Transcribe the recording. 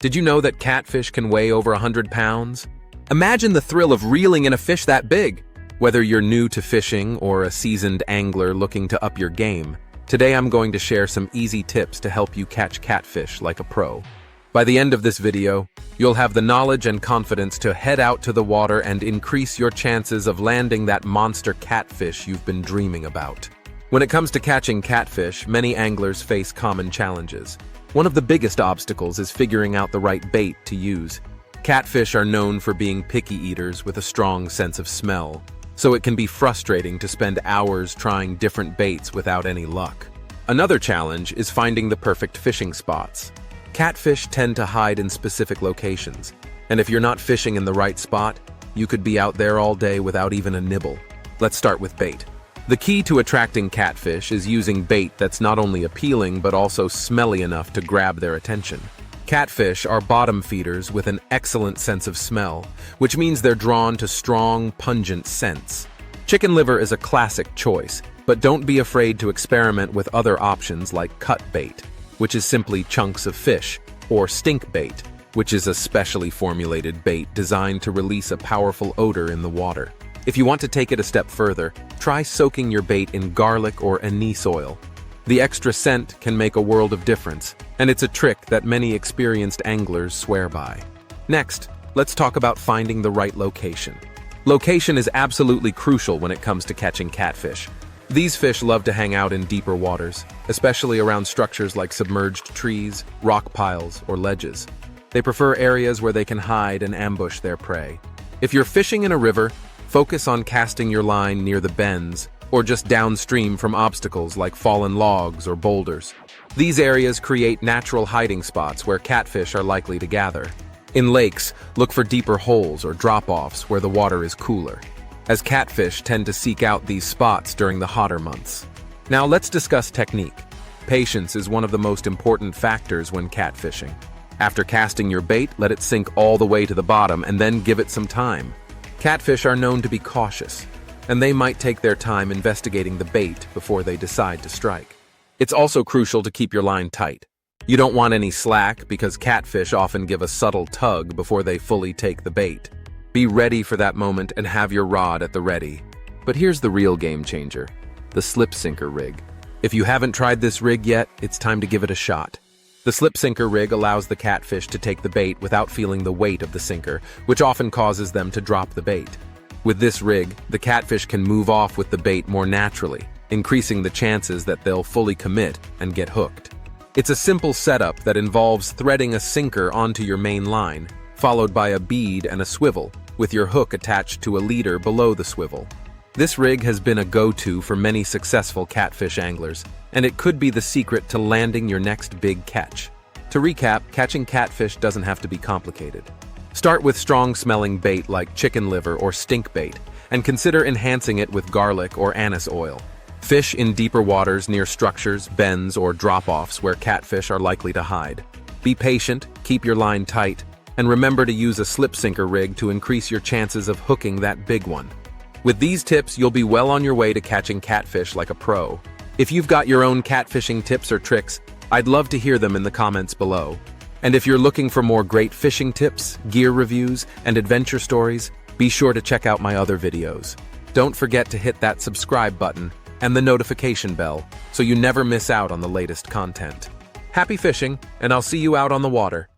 Did you know that catfish can weigh over 100 pounds? Imagine the thrill of reeling in a fish that big! Whether you're new to fishing or a seasoned angler looking to up your game, today I'm going to share some easy tips to help you catch catfish like a pro. By the end of this video, you'll have the knowledge and confidence to head out to the water and increase your chances of landing that monster catfish you've been dreaming about. When it comes to catching catfish, many anglers face common challenges. One of the biggest obstacles is figuring out the right bait to use. Catfish are known for being picky eaters with a strong sense of smell, so it can be frustrating to spend hours trying different baits without any luck. Another challenge is finding the perfect fishing spots. Catfish tend to hide in specific locations, and if you're not fishing in the right spot, you could be out there all day without even a nibble. Let's start with bait. The key to attracting catfish is using bait that's not only appealing but also smelly enough to grab their attention. Catfish are bottom feeders with an excellent sense of smell, which means they're drawn to strong, pungent scents. Chicken liver is a classic choice, but don't be afraid to experiment with other options like cut bait, which is simply chunks of fish, or stink bait, which is a specially formulated bait designed to release a powerful odor in the water. If you want to take it a step further, try soaking your bait in garlic or anise oil. The extra scent can make a world of difference, and it's a trick that many experienced anglers swear by. Next, let's talk about finding the right location. Location is absolutely crucial when it comes to catching catfish. These fish love to hang out in deeper waters, especially around structures like submerged trees, rock piles, or ledges. They prefer areas where they can hide and ambush their prey. If you're fishing in a river, focus on casting your line near the bends or just downstream from obstacles like fallen logs or boulders. These areas create natural hiding spots where catfish are likely to gather. In lakes, look for deeper holes or drop-offs where the water is cooler, as catfish tend to seek out these spots during the hotter months. Now let's discuss technique. Patience is one of the most important factors when catfishing. After casting your bait, let it sink all the way to the bottom and then give it some time. Catfish are known to be cautious, and they might take their time investigating the bait before they decide to strike. It's also crucial to keep your line tight. You don't want any slack because catfish often give a subtle tug before they fully take the bait. Be ready for that moment and have your rod at the ready. But here's the real game changer, the slip sinker rig. If you haven't tried this rig yet, it's time to give it a shot. The slip sinker rig allows the catfish to take the bait without feeling the weight of the sinker, which often causes them to drop the bait. With this rig, the catfish can move off with the bait more naturally, increasing the chances that they'll fully commit and get hooked. It's a simple setup that involves threading a sinker onto your main line, followed by a bead and a swivel, with your hook attached to a leader below the swivel. This rig has been a go-to for many successful catfish anglers, and it could be the secret to landing your next big catch. To recap, catching catfish doesn't have to be complicated. Start with strong-smelling bait like chicken liver or stink bait, and consider enhancing it with garlic or anise oil. Fish in deeper waters near structures, bends, or drop-offs where catfish are likely to hide. Be patient, keep your line tight, and remember to use a slip sinker rig to increase your chances of hooking that big one. With these tips, you'll be well on your way to catching catfish like a pro. If you've got your own catfishing tips or tricks, I'd love to hear them in the comments below. And if you're looking for more great fishing tips, gear reviews, and adventure stories, be sure to check out my other videos. Don't forget to hit that subscribe button and the notification bell so you never miss out on the latest content. Happy fishing, and I'll see you out on the water.